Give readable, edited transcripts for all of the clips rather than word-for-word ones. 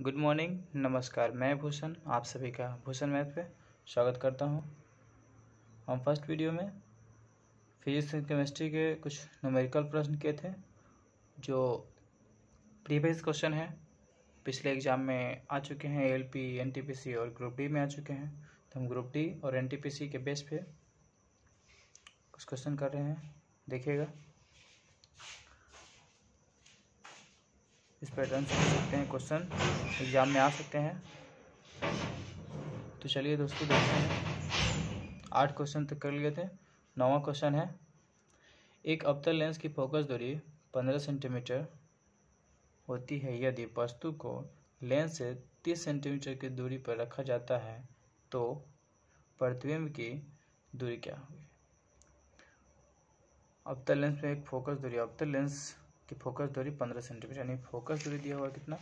Good morning, नमस्कार। मैं भूषण आप सभी का भूषण मैथ पे स्वागत करता हूं। हम फर्स्ट वीडियो में फिजिक्स एंड केमिस्ट्री के कुछ न्यूमेरिकल प्रश्न किए थे जो प्रीवियस क्वेश्चन है, पिछले एग्जाम में आ चुके हैं। एलपी, एनटीपीसी और ग्रुप डी में आ चुके हैं। तो हम ग्रुप डी और एनटीपीसी के बेस पे कुछ क्वेश्चन कर रहे हैं, देखिएगा। इस पैटर्न से कर सकते हैं क्वेश्चन, एग्जाम में आ सकते हैं। तो चलिए दोस्तों देखते हैं। 8 क्वेश्चन तक कर लिए थे। 9वां क्वेश्चन है, एक अवतल लेंस की फोकस दूरी 15 सेंटीमीटर होती है। यदि वस्तु को लेंस से 30 सेंटीमीटर की दूरी पर रखा जाता है तो प्रतिबिंब की दूरी क्या होगी। अवतल लेंस में एक फोकस दूरी, अवतल लेंस की फोकस दूरी 15 सेंटीमीटर, यानी फोकस दूरी दिया हुआ कितना,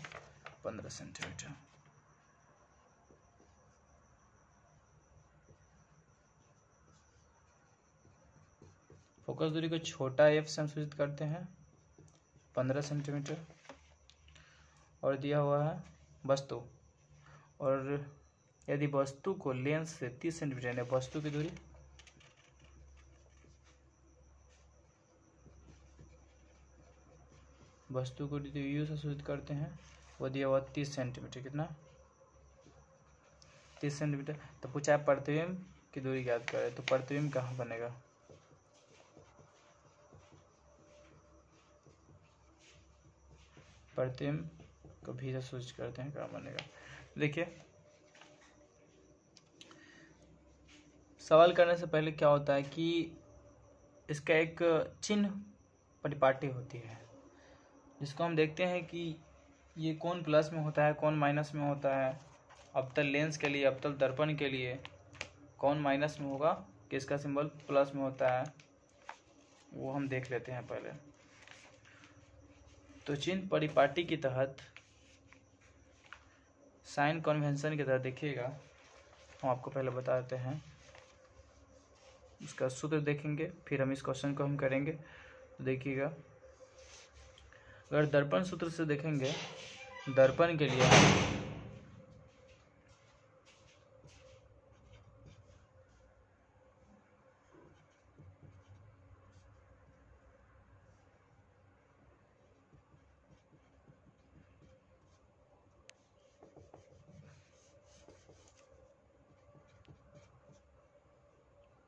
15 सेंटीमीटर। फोकस दूरी को छोटा एफ से हम सूचित करते हैं, 15 सेंटीमीटर। और दिया हुआ है वस्तु, और यदि वस्तु को लेंस से 30 सेंटीमीटर, यानी वस्तु की दूरी, वस्तु को यू से सूचित करते हैं, वो दिया हुआ 30 सेंटीमीटर। कितना, 30 सेंटीमीटर। तो पूछा है प्रतिबिंब की दूरी ज्ञात करें, तो प्रतिबिंब कहाँ बनेगा। प्रतिबिंब को भी से सूचित करते हैं, कहाँ बनेगा। देखिए, सवाल करने से पहले क्या होता है कि इसका एक चिन्ह परिपाटी होती है, जिसको हम देखते हैं कि ये कौन प्लस में होता है, कौन माइनस में होता है। अवतल लेंस के लिए, अवतल दर्पण के लिए कौन माइनस में होगा, किसका सिंबल प्लस में होता है, वो हम देख लेते हैं पहले। तो चिन्ह परिपाटी के तहत, साइन कन्वेंशन के तहत देखिएगा, हम आपको पहले बताते हैं। इसका सूत्र देखेंगे, फिर हम इस क्वेश्चन को हम करेंगे। तो देखिएगा, अगर दर्पण सूत्र से देखेंगे, दर्पण के लिए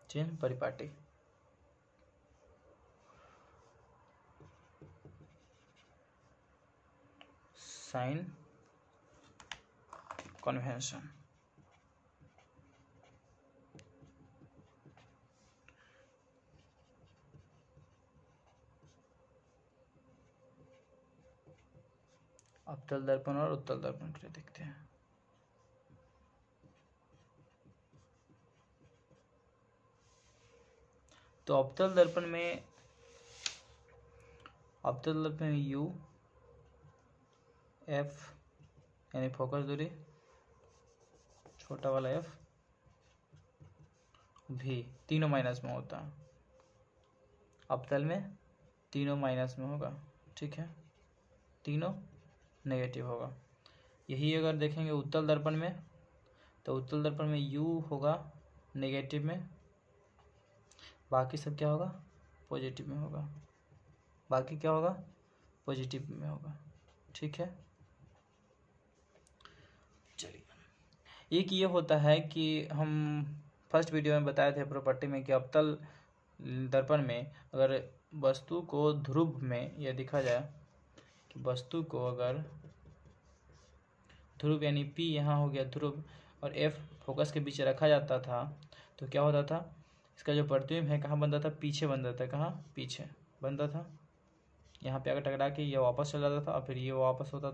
चिन्ह परिपाटी, साइन कन्वेंशन, अवतल दर्पण और उत्तल दर्पण के लिए देखते हैं। तो अवतल दर्पण में यू, एफ यानी फोकस दूरी, छोटा वाला एफ, भी तीनों माइनस में होता है। अवतल में तीनों माइनस में होगा, ठीक है, तीनों नेगेटिव होगा। यही अगर देखेंगे उत्तल दर्पण में, तो उत्तल दर्पण में यू होगा नेगेटिव में, बाकी सब क्या होगा, पॉजिटिव में होगा। बाकी क्या होगा, पॉजिटिव में होगा, ठीक है। चलिए, एक ये होता है कि हम फर्स्ट वीडियो में बताए थे प्रॉपर्टी में कि अवतल दर्पण में अगर वस्तु को ध्रुव में यह दिखा जाए कि वस्तु को अगर ध्रुव, यानी P यहाँ हो गया ध्रुव, और F फोकस के बीच रखा जाता था, तो क्या होता था, इसका जो प्रतिबिंब है कहाँ बनता था, पीछे बनता था। कहाँ, पीछे बनता था। यहाँ पे अगर टकरा के ये वापस चला जाता था और फिर ये वापस होता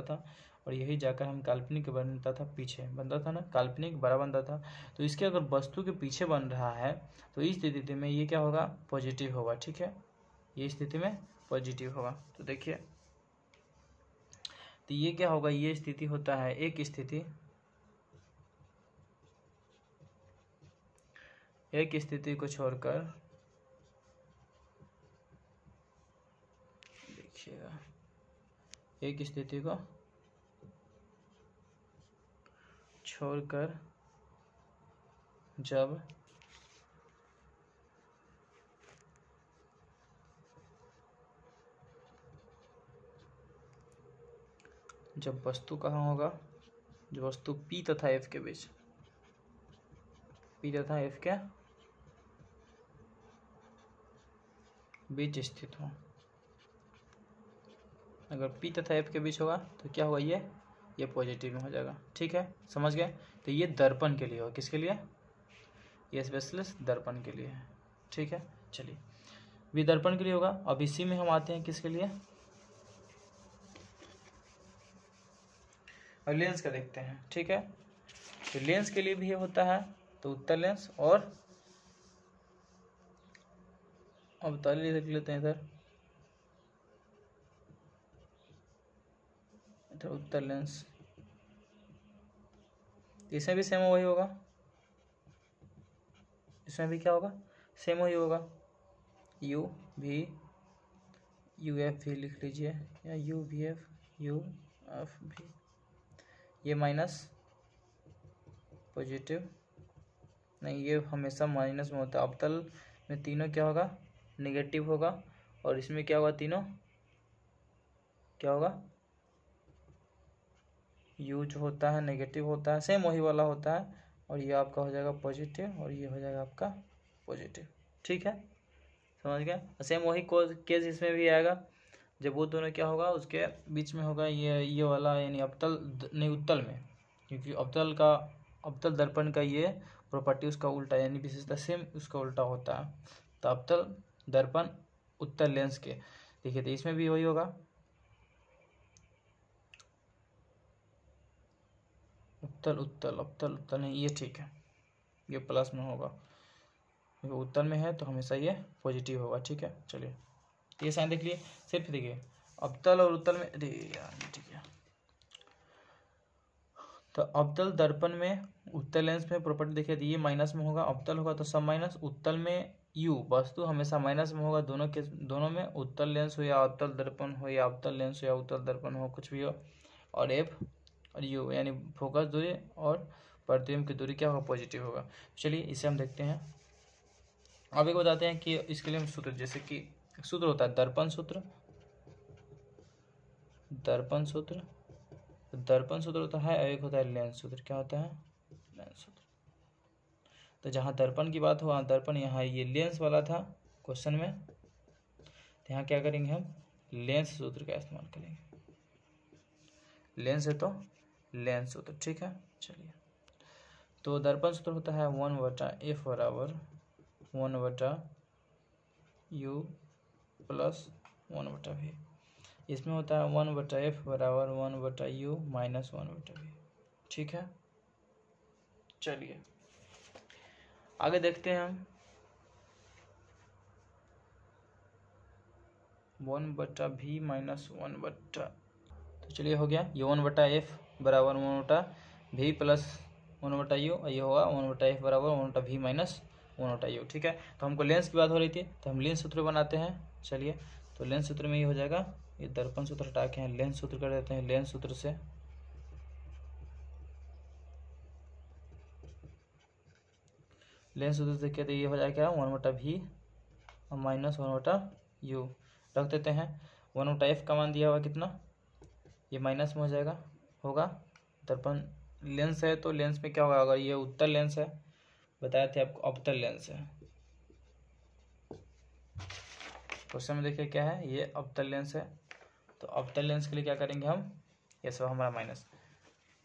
था, और यही जाकर हम काल्पनिक बनता था, पीछे बनता था ना, काल्पनिक बड़ा बनता था। तो इसके अगर वस्तु के पीछे बन रहा है तो इस स्थिति में ये क्या होगा, पॉजिटिव होगा, ठीक है। ये स्थिति में पॉजिटिव होगा। तो देखिए, तो ये क्या होगा, ये स्थिति होता है एक स्थिति को छोड़कर, देखिएगा, एक स्थिति को छोड़कर जब वस्तु कहाँ होगा, जो वस्तु P तथा F के बीच, P तथा F के बीच स्थित हो। अगर P तथा F के बीच होगा तो क्या होगा, ये पॉजिटिव में हो जाएगा। ठीक है, समझ गए। तो ये दर्पण के लिए होगा, किसके लिए, ये स्पेशलिस्ट दर्पण के लिए है। ठीक है, चलिए भी दर्पण के लिए होगा। अब इसी में हम आते हैं किसके लिए, और लेंस का देखते हैं। ठीक है, तो लेंस के लिए भी ये होता है, तो उत्तल लेंस और अवतल लिख लेते हैं इधर उत्तल लेंस। इसमें भी सेम वही होगा, इसमें भी क्या होगा, सेम वही होगा, यू भी यू एफ भी लिख लीजिए, या यू भी एफ यू एफ भी। ये माइनस पॉजिटिव नहीं, ये हमेशा माइनस में होता है। अवतल में तीनों क्या होगा, नेगेटिव होगा, और इसमें क्या होगा, तीनों क्या होगा, यू जो होता है नेगेटिव होता है, सेम वही वाला होता है, और ये आपका हो जाएगा पॉजिटिव, और ये हो जाएगा आपका पॉजिटिव। ठीक है, समझ गए। सेम वही केस इसमें भी आएगा, जब वो दोनों क्या होगा, उसके बीच में होगा ये वाला, यानी अवतल नहीं उत्तल में, क्योंकि अवतल दर्पण का ये प्रॉपर्टी उसका उल्टा, यानी विशेषता सेम उसका उल्टा होता है। तो अवतल दर्पण उत्तल लेंस के, देखिए तो इसमें भी वही होगा, उत्तल नहीं, ये ठीक है, ये प्लस में होगा, उत्तल में है तो हमेशा ये पॉजिटिव होगा। ठीक है, चलिए ये साइन देख लिए। सिर्फ देखिए अवतल और उत्तल में, अरे यार ठीक है, तो अवतल दर्पण में उत्तल लेंस में प्रॉपर्टी देखिए, ये माइनस में होगा, अवतल होगा तो सब माइनस, उत्तल में यू वस्तु हमेशा माइनस में होगा, दोनों में, उत्तल लेंस हो या अवतल दर्पण हो, या अवतल लेंस हो या उत्तल दर्पण हो, कुछ भी हो, और एफ और यू यानी फोकस दूरी और प्रतिबिंब की दूरी क्या होगा, पॉजिटिव होगा। चलिए इसे हम देखते हैं। अब एक बताते हैं कि इसके लिए हम सूत्र, जैसे कि सूत्र होता है दर्पण सूत्र होता है, और एक होता है लेंस सूत्र। क्या होता है, लेंस सूत्र। तो जहाँ दर्पण की बात हो, वहाँ दर्पण, यहाँ ये लेंस वाला था क्वेश्चन में, तो यहाँ क्या करेंगे, हम लेंस सूत्र का इस्तेमाल करेंगे। लेंस है तो लेंस सूत्र। ठीक है, चलिए तो दर्पण सूत्र होता है 1/f बराबर 1/u प्लस 1/v। इसमें होता है 1/f बराबर 1/u माइनस 1/v। ठीक है, चलिए आगे देखते हैं हम 1/v माइनस 1/, तो चलिए हो गया, ये 1/f बराबर 1/v प्लस 1/u, और ये होगा 1/f बराबर 1/v माइनस 1/u। ठीक है, तो हमको लेंस की बात हो रही थी, तो हम लेंस सूत्र बनाते हैं। चलिए तो लेंस सूत्र में ये हो जाएगा, ये दर्पण सूत्र हटा के हैं लेंस सूत्र कर देते हैं। लेंस सूत्र से क्या, तो ये हो जाएगा 1/v और माइनस 1/u रख देते हैं। 1/f का मान दिया हुआ कितना, ये माइनस में हो जाएगा, होगा दर्पण लेंस है तो लेंस में क्या होगा, अगर ये उत्तल लेंस है, बताए थे आपको अवतल लेंस है, क्वेश्चन में देखिए क्या है, ये अवतल लेंस है, तो अवतल लेंस के लिए क्या करेंगे हम, ये सब हमारा माइनस,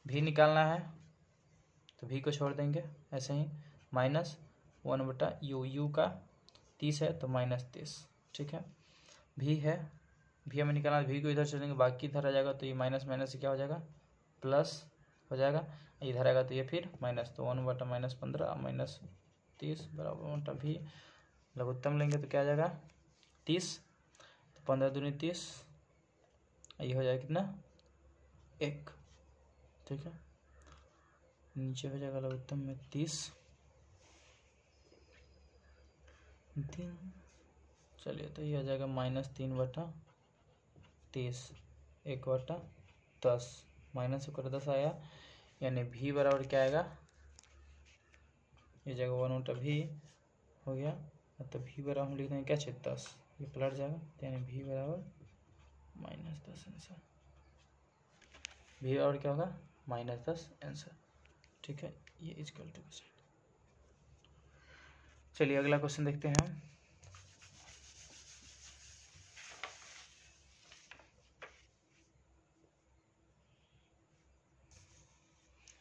भी निकालना है तो भी को छोड़ देंगे ऐसे ही, माइनस 1/u का 30 है तो माइनस 30। ठीक है, भी है, भी हमें निकालना, भी को इधर चलेंगे, बाकी इधर आ जाएगा, तो ये माइनस माइनस से क्या हो जाएगा, प्लस हो जाएगा, इधर आएगा तो ये फिर माइनस, तो 1/-15 माइनस 30 बराबर 1/v, लघुत्तम लेंगे तो क्या आ जाएगा 30, तो 15 दूनी 30, ये हो जाएगा कितना 1। ठीक है, नीचे हो जाएगा लघुत्तम में 30 3, चलिए तो ये हो जाएगा माइनस 3/30 1/10 माइनस 1/10 आया, यानी V बराबर क्या आएगा, ये जगह 1/V हो गया, तो V बराबर हम लिख देंगे क्या चाहिए 10, ये पलट जाएगा, तो यानी V बराबर -10 आंसर। V बराबर क्या होगा -10 आंसर। ठीक है, ये इक्वल टू। चलिए अगला क्वेश्चन देखते हैं हम।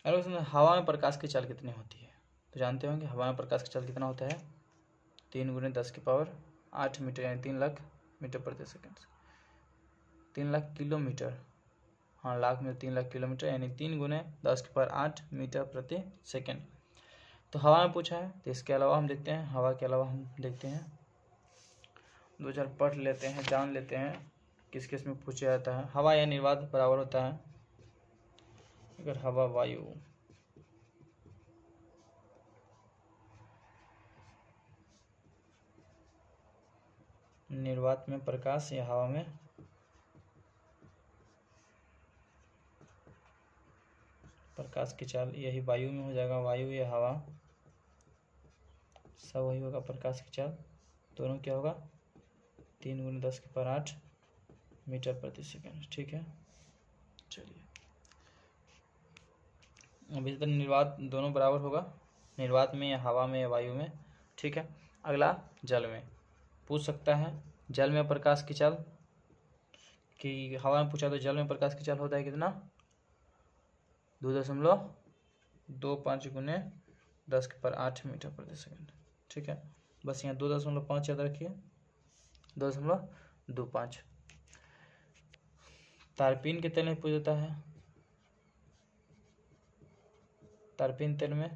अगला क्वेश्चन, हवा में प्रकाश की चाल कितनी होती है? तो जानते होंगे हवा में प्रकाश की चाल कितना होता है, 3 × 10⁸ मीटर, यानी 3 लाख मीटर प्रति सेकंड, 3 लाख किलोमीटर, हाँ लाख में 3 लाख किलोमीटर, यानी 3 × 10⁸ मीटर प्रति सेकंड। तो हवा में पूछा है, तो इसके अलावा हम देखते हैं, हवा के अलावा हम देखते हैं 2 4 पढ़ लेते हैं, जान लेते हैं किस किस में पूछा जाता है। हवा या निर्वात बराबर होता है, अगर हवा वायु निर्वात में प्रकाश या हवा में प्रकाश की चाल, यही वायु में हो जाएगा, वायु या हवा सब वही होगा। प्रकाश की चाल दोनों क्या होगा, 3 × 10⁸ मीटर प्रति सेकंड। ठीक है, चलिए अब इस तरह निर्वात दोनों बराबर होगा, निर्वात में या हवा में या वायु में। ठीक है, अगला जल में पूछ सकता है, जल में प्रकाश की चाल कि हवा में पूछा तो जल में प्रकाश की चाल होता है कितना, 2.25 × 10⁸ मीटर प्रति सेकंड। ठीक है, बस यहाँ 2.5 याद रखिए, 2.25। तारपीन के तेल में पूछ देता है, तारपीन तेल में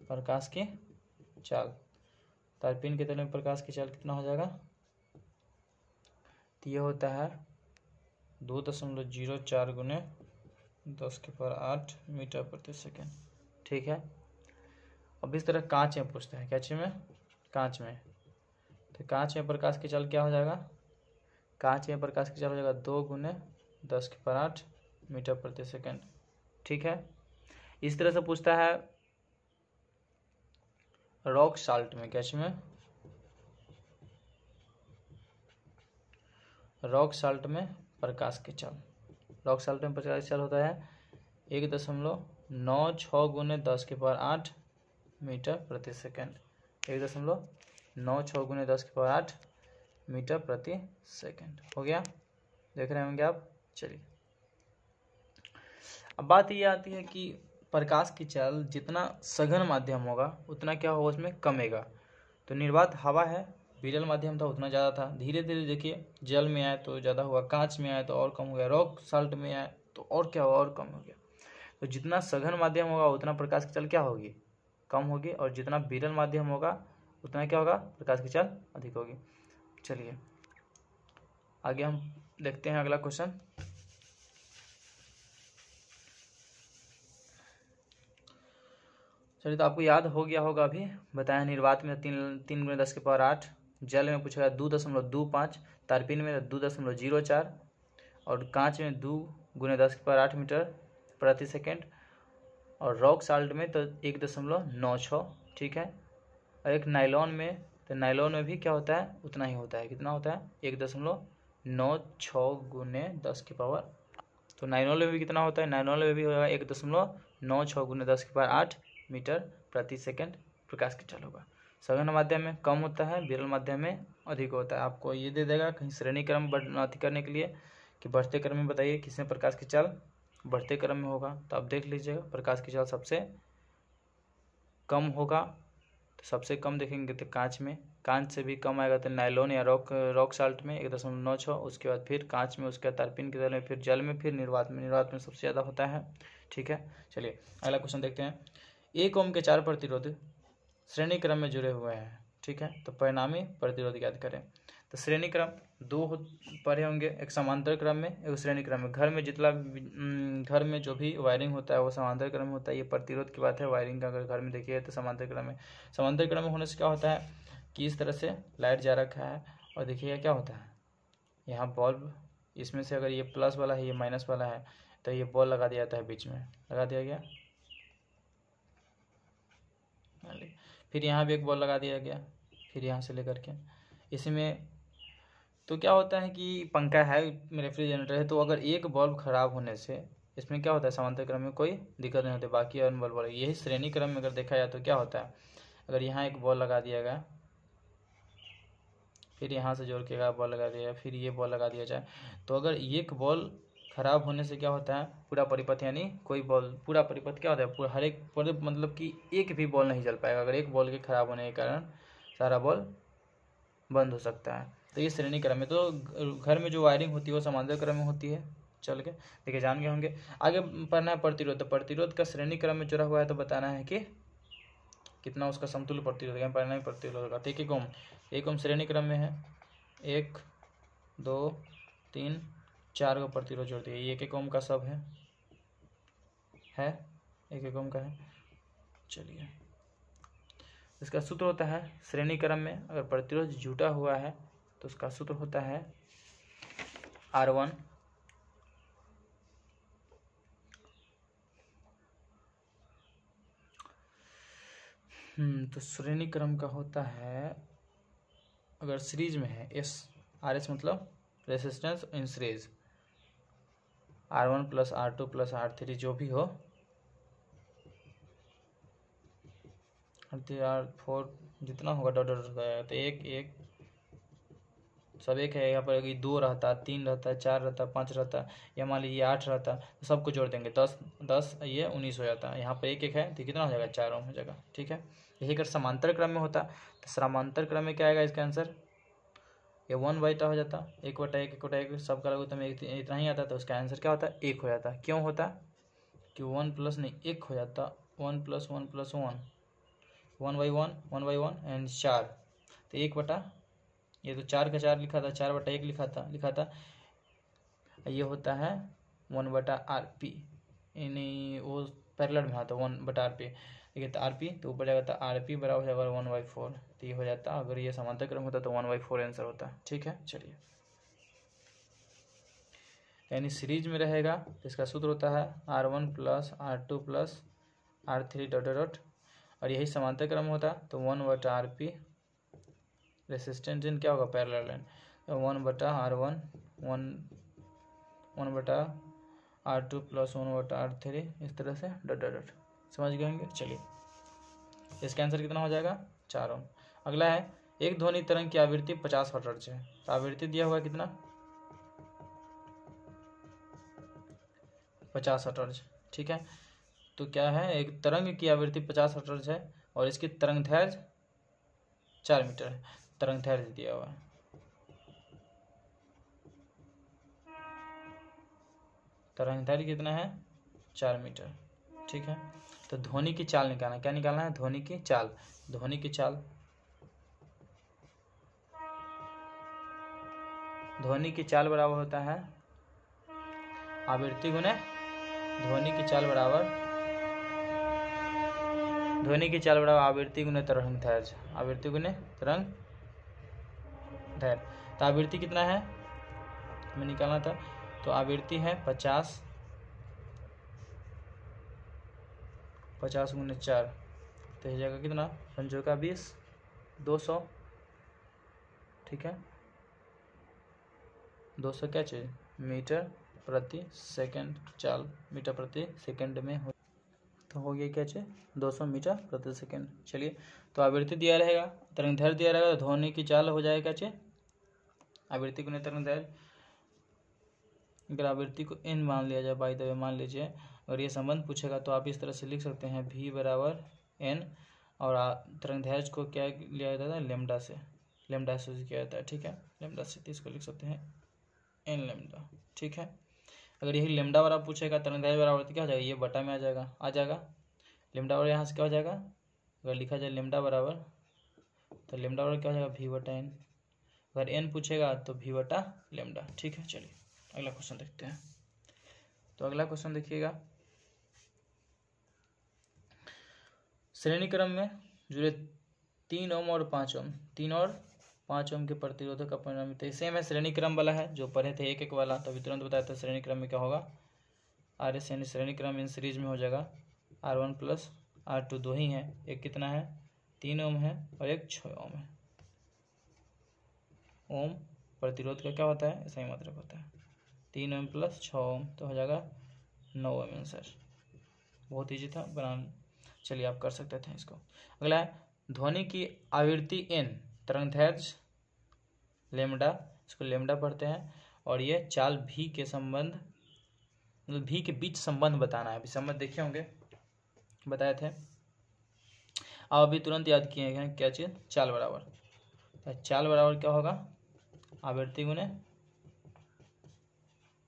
प्रकाश की चाल, तारपीन के तेल में प्रकाश की चाल कितना हो जाएगा, तो ये होता है 2.04 × 10⁸ मीटर प्रति सेकंड। ठीक है, अब इस तरह कांच में पूछता है, क्या चीज में, कांच में, तो कांच में प्रकाश की चाल क्या हो जाएगा, कांच में प्रकाश की चाल हो जाएगा 2 × 10⁸ मीटर प्रति सेकंड। ठीक है, इस तरह से पूछता है रॉक साल्ट में, क्या चीज में, रॉक साल्ट में प्रकाश की चाल, रॉक साल्ट में प्रकाश की चाल होता है 1.96 × 10⁸ मीटर प्रति सेकंड, 1.96 × 10⁸ मीटर प्रति सेकंड हो गया, देख रहे होंगे आप। चलिए अब बात ये आती है कि प्रकाश की चाल जितना सघन माध्यम होगा उतना क्या होगा, उसमें कमेगा। तो निर्वात हवा है, विरल माध्यम था उतना ज़्यादा था, धीरे धीरे देखिए जल में आए तो ज़्यादा हुआ, कांच में आए तो और कम हो गया, रॉक साल्ट में आए तो और क्या हुआ, और कम हो गया। तो जितना सघन माध्यम होगा उतना प्रकाश की चाल क्या होगी, कम होगी, और जितना विरल माध्यम होगा उतना क्या होगा, प्रकाश की चाल अधिक होगी। चलिए आगे हम देखते हैं अगला क्वेश्चन। चलिए तो आपको याद हो गया होगा, अभी बताया निर्वात में 3 × 10⁸, जल में पूछेगा 2.25, तारपीन में 2.04, और कांच में 2 × 10⁸ मीटर प्रति सेकंड, और रॉक साल्ट में तो 1.96। ठीक है, और एक नाइलॉन में, तो नाइलॉन में भी क्या होता है, उतना ही होता है, कितना होता है 1.96 × 10⁸। तो नाइलॉन में भी कितना होता है, नाइलॉन में भी होगा 1.96 × 10⁸ मीटर प्रति सेकंड प्रकाश की चाल होगा। सघन माध्यम में कम होता है, विरल माध्यम में अधिक होता है। आपको ये दे देगा कहीं श्रेणी क्रम अति करने के लिए कि बढ़ते क्रम में बताइए किसमें प्रकाश की चाल बढ़ते क्रम में होगा, तो आप देख लीजिएगा प्रकाश की चाल सबसे कम होगा, तो सबसे कम देखेंगे तो कांच में, कांच से भी कम आएगा तो नाइलॉन या रॉक साल्ट में 1.96, उसके बाद फिर कांच में, उसके बाद तारपीन के तेल में, फिर जल में, फिर निर्वात में, निर्वात में सबसे ज़्यादा होता है। ठीक है, चलिए अगला क्वेश्चन देखते हैं। 1 ओम के 4 प्रतिरोध श्रेणी क्रम में जुड़े हुए हैं। ठीक है, तो परिणामी प्रतिरोध याद करें। तो श्रेणी क्रम 2 पढ़े होंगे, एक समांतर क्रम में, एक श्रेणी क्रम में। घर में जो भी वायरिंग होता है वो समांतर क्रम में होता है, ये प्रतिरोध की बात है। वायरिंग का अगर घर में देखिए तो समांतर क्रम में, समांतर क्रम में होने से क्या होता है कि इस तरह से लाइट जा रखा है, और देखिएगा क्या होता है, यहाँ बल्ब, इसमें से अगर ये प्लस वाला है, ये माइनस वाला है, तो ये बॉल लगा दिया जाता है बीच में, लगा दिया गया, फाइनली। फिर यहाँ भी एक बॉल लगा दिया गया, फिर यहाँ से लेकर के इसमें तो क्या होता है कि पंखा है, रेफ्रिजरेटर है, तो अगर एक बल्ब खराब होने से इसमें क्या होता है, समांतर क्रम में कोई दिक्कत नहीं होती, बाकी अन्य बल्ब वाले। यही श्रेणी क्रम में अगर देखा जाए तो क्या होता है, अगर यहाँ एक बॉल लगा दिया गया, फिर यहाँ से जोड़ के बॉल लगा दिया, फिर ये बॉल लगा दिया जाए, तो अगर एक बॉल खराब होने से क्या होता है, पूरा परिपथ यानी कोई बॉल, पूरा परिपथ क्या होता है, पूरा हर एक मतलब कि एक भी बॉल नहीं चल पाएगा। अगर एक बॉल के खराब होने के कारण सारा बॉल बंद हो सकता है। तो ये श्रेणी क्रम में, तो घर में जो वायरिंग होती है वो समांतर क्रम में होती है। चल के देखिए, जान गए होंगे। आगे पढ़ना है प्रतिरोध। तो प्रतिरोध का श्रेणी क्रम में जुड़ा हुआ है, तो बताना है कि कितना उसका समतुल्य प्रतिरोध है, पढ़ना है प्रतिरोध का। तो एक ओम श्रेणी क्रम में है, 1 2 3 4 को प्रतिरोध जोड़ दिए, ये 1 ओम का सब है 1 ओम का है। चलिए, इसका सूत्र होता है श्रेणी क्रम में अगर प्रतिरोध जुटा हुआ है तो उसका सूत्र होता है R1 तो श्रेणी क्रम का होता है, अगर सीरीज में है RS मतलब resistance in series, R1 plus R2 plus R3 जो भी हो, R4 जितना होगा डॉट डॉट होगा, तो एक सब एक है। यहाँ पर 2 रहता, 3 रहता, 4 रहता, 5 रहता, या मान लीजिए 8 रहता, तो सबको जोड़ देंगे 10 ये 19 हो जाता है। यहाँ पर एक है तो कितना हो जाएगा, 4 ओम हो जाएगा। ठीक है, यही अगर समांतर क्रम में होता तो समांतर क्रम में क्या आएगा, इसका आंसर ये 1/1 हो जाता, 1/1 सबका लघुत्तम इतना ही आता, तो उसका आंसर क्या होता, 1 हो जाता। क्यों होता कि 1 प्लस नहीं 1 हो जाता, 1 प्लस 1 प्लस 1 1/1 एंड 4, तो 1 ये तो 4 का 4 लिखा था, 4/1 लिखा था। ये होता है 1/RP, यानी वो पैरेलल में आता 1/RP। ठीक है, तो RP तो ऊपर जाएगा, तो RP बराबर हो जाएगा 1/4, तो ये हो जाता। अगर ये समांतर क्रम होता तो 1/4 आंसर होता। ठीक है, चलिए, यानी सीरीज में रहेगा तो इसका सूत्र होता है R1 plus R2 plus R3 dot dot, और यही समांतर क्रम होता तो 1/RP रेसिस्टेंस इन क्या होगा, parallel line, 1/R1 1/R2 plus 1/R3, इस तरह से डॉट डॉट। समझ गए होंगे। चलिए, इसका आंसर कितना हो जाएगा, 4 ओम। अगला है, एक ध्वनि तरंग की आवृत्ति 50 हर्ट्ज है, तो आवृत्ति दिया हुआ है कितना, 50 हर्ट्ज। ठीक है, तो क्या है, एक तरंग की आवृत्ति 50 हर्ट्ज है और इसकी तरंग दैर्घ्य 4 मीटर है। तरंग दैर्घ्य दिया हुआ है, तरंग दैर्घ्य कितना है, 4 मीटर। ठीक है, तो ध्वनि की चाल निकालना, क्या निकालना है, ध्वनि की चाल। ध्वनि की चाल, ध्वनि की चाल बराबर होता है आवृत्ति गुणे ध्वनि की चाल बराबर, ध्वनि की चाल बराबर आवृत्ति गुणे तरंग दैर्घ्य, आवृत्ति गुणे तरंग दैर्घ्य। तो आवृत्ति कितना है हमें निकालना था, तो आवृत्ति है 50 गुणे 4, तो ये जगह कितना, 5 का 20, 200। ठीक है, 200 क्या चीज, मीटर प्रति सेकंड चाल, मीटर प्रति सेकंड में हो, तो हो गया क्या चीज, 200 मीटर प्रति सेकंड। चलिए, तो आवृत्ति दिया रहेगा, तरंग दैर्घ्य दिया रहेगा, तो ध्वनि की चाल हो जाएगा क्या चीज, आवृत्ति गुणे तरंग दैर्घ्य। अगर आवृत्ति को n मान लिया जाए, बाय द वे मान लीजिए, अगर ये संबंध पूछेगा तो आप इस तरह से लिख सकते हैं, v बराबर n, और तरंग दैर्घ्य को क्या लिया जाता है, लेमडा से किया जाता है। ठीक है, लेमडा से, तो इसको लिख सकते हैं n लेमडा। ठीक है, अगर यही लेमडा बराबर पूछेगा, तरंग दैर्घ्य बराबर क्या हो जाएगा, ये बटा में आ जाएगा लेमडा बराबर, यहाँ से क्या हो जाएगा, अगर लिखा जाए लेमडा बराबर, तो लेमडा बराबर क्या हो जाएगा, v/n। अगर n पूछेगा तो v/लेमडा। ठीक है, चलिए अगला क्वेश्चन देखते हैं। तो अगला क्वेश्चन देखिएगा, श्रेणी क्रम में जुड़े 3 ओम और 5 ओम, 3 और 5 ओम के प्रतिरोधक का परिणाम सेम है, श्रेणी क्रम वाला है जो पढ़े थे 1 वाला, तो अभी तुरंत बताया था श्रेणी क्रम में क्या होगा, RS यानी श्रेणी क्रम इन सीरीज में हो जाएगा, R1 प्लस R2 दो ही है, एक कितना है 3 ओम है और एक 6 ओम है। ओम प्रतिरोध का क्या होता है, सही मात्रक होता है। 3 ओम प्लस 6 ओम तो हो जाएगा 9 ओम आंसर। बहुत ईजी था बनाना, चलिए आप कर सकते थे इसको। अगला है ध्वनि की आवृत्ति n, तरंगदैर्घ्य लेमडा, इसको लेमडा पढ़ते हैं, और ये चाल v के संबंध, मतलब v के बीच संबंध बताना है। अभी संबंध देखे होंगे, बताए थे आप अभी तुरंत याद किए हैं क्या चीज, चाल बराबर। तो चाल बराबर क्या होगा, आवृत्ति गुणे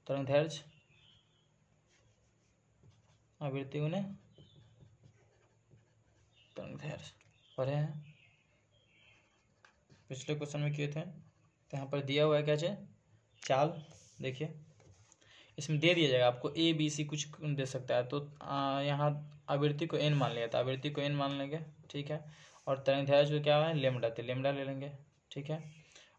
तरंगदैर्घ्य, आवृत्ति गुणे तरंगदैर्घ्य। पढ़े हैं, पिछले क्वेश्चन में किए थे। तो यहाँ पर दिया हुआ है क्या चीज, चाल। देखिए इसमें दे दिया जाएगा आपको ए बी सी कुछ दे सकता है, तो यहाँ आवृत्ति को n मान लिया, तो आवृत्ति को n मान लेंगे, ठीक है। और तरंगदैर्घ्य क्या है, लेमडा, तो लेमडा ले लेंगे, ठीक है।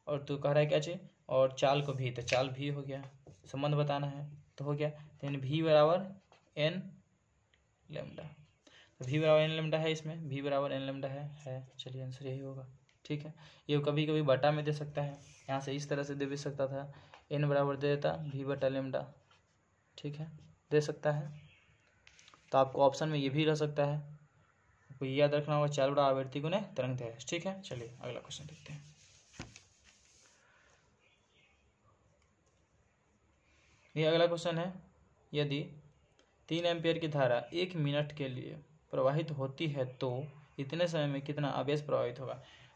और तू कह रहा है क्या चीज, और चाल को भी, तो चाल भी हो गया, संबंध बताना है तो हो गया। तो v बराबर n लेमडा, तो v बराबर n लेमडा है, इसमें v बराबर n लेमडा है। चलिए आंसर यही होगा, ठीक है। ये कभी कभी बटा में दे सकता है, यहाँ से इस तरह से दे भी सकता था, n बराबर दे देता v बटा लेमडा, ठीक है, दे सकता है। तो आपको ऑप्शन में ये भी रह सकता है, आपको ये याद रखना होगा, चाल बड़ा आवृत्ति गुणे तरंगदैर्घ्य, ठीक है। चलिए अगला क्वेश्चन देखते हैं। ये अगला क्वेश्चन है, यदि 3 एम्पियर की धारा 1 मिनट के लिए प्रवाहित होती है तो इतने समय में कितना आवेश प्रवाहित होगा।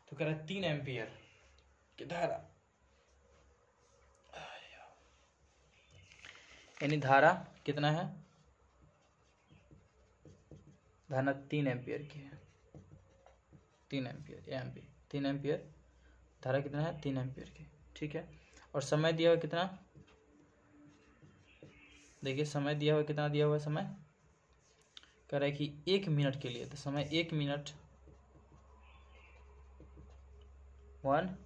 तो कह रहा है 3 एम्पियर की धारा, यानी धारा कितना है, धारा 3 एम्पियर की है, 3 एम्पियर, 3 एम्पियर धारा कितना है, 3 एम्पियर की, ठीक है। और समय दिया हुआ कितना, देखिए समय दिया हुआ कितना दिया हुआ है, समय कह रहा है कि 1 मिनट के लिए, तो समय 1 मिनट, 1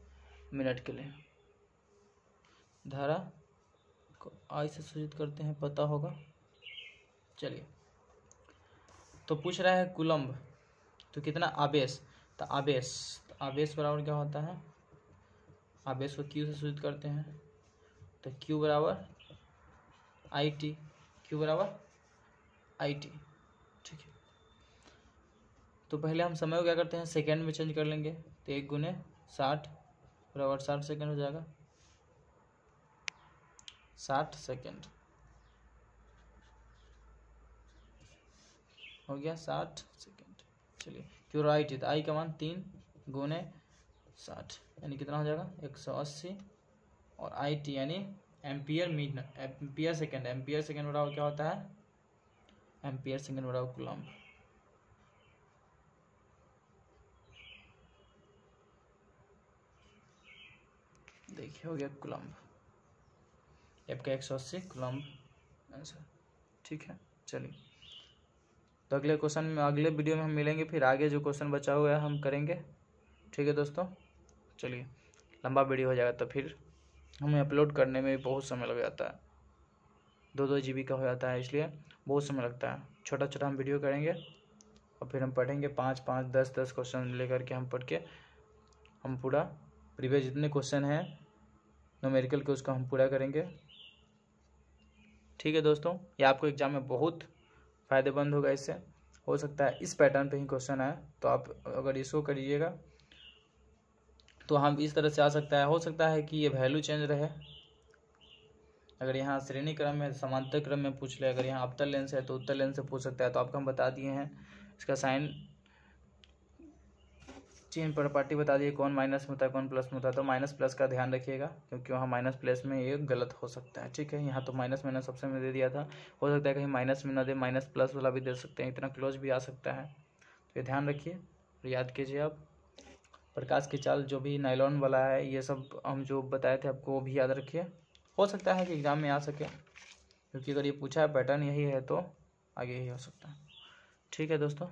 मिनट के लिए धारा को आई से सूचित करते हैं, पता होगा। चलिए तो पूछ रहा है कूलम्ब, तो कितना आवेश, तो आवेश बराबर क्या होता है, आवेश को क्यू से सूचित करते हैं, तो क्यू बराबर आई टी, क्यू बराबर आई टी, ठीक है। तो पहले हम समय को क्या करते हैं, सेकेंड में चेंज कर लेंगे, तो 1 गुने 60 बराबर 60 सेकेंड हो जाएगा, 60 सेकेंड हो गया, 60 सेकेंड। चलिए क्यू और आई टी, तो आई का मान 3 गुने 60 यानी कितना हो जाएगा 180, और आई टी यानी ampere minute, ampere second, ampere second बराबर क्या होता है, एम्पियर सेकेंड बराबर कूलम्ब। देखिए हो गया कूलम्ब, आपका 180 कूलम्ब आंसर, ठीक है। चलिए तो अगले क्वेश्चन में, अगले वीडियो में हम मिलेंगे, फिर आगे जो क्वेश्चन बचा हुआ है हम करेंगे, ठीक है दोस्तों। चलिए लंबा वीडियो हो जाएगा तो फिर हमें अपलोड करने में बहुत समय लग जाता है, 2-2 GB का हो जाता है, इसलिए बहुत समय लगता है। छोटा छोटा हम वीडियो करेंगे और फिर हम पढ़ेंगे 5-5, 10-10 क्वेश्चन लेकर के हम पढ़ के हम पूरा प्रीवियस जितने क्वेश्चन हैं न्यूमेरिकल के उसको हम पूरा करेंगे, ठीक है दोस्तों। ये आपको एग्जाम में बहुत फ़ायदेमंद होगा, इससे हो सकता है इस पैटर्न पे ही क्वेश्चन आए, तो आप अगर इसको करिएगा तो हम इस तरह से आ सकता है, हो सकता है कि ये वैल्यू चेंज रहे, अगर यहाँ श्रेणी क्रम में, समांतर क्रम में पूछ ले, अगर यहाँ अवतल लेंस है तो उत्तल लेंस से पूछ सकता है, तो आपको हम बता दिए हैं इसका साइन चेन प्रॉपर्टी बता दिए, कौन माइनस में होता है कौन प्लस में होता है, तो माइनस प्लस का ध्यान रखिएगा क्योंकि वहाँ माइनस प्लस में ये गलत हो सकता है, ठीक है। यहाँ तो माइनस माइनस ऑप्शन में दे दिया था, हो सकता है कहीं माइनस में ना दे, माइनस प्लस वाला भी दे सकते हैं, इतना क्लोज भी आ सकता है, तो ये ध्यान रखिए और याद कीजिए आप। प्रकाश की चाल जो भी नायलॉन वाला है, ये सब हम जो बताए थे आपको वो भी याद रखिए, हो सकता है कि एग्ज़ाम में आ सके, क्योंकि अगर ये पूछा है पैटर्न यही है तो आगे यही हो सकता है, ठीक है दोस्तों।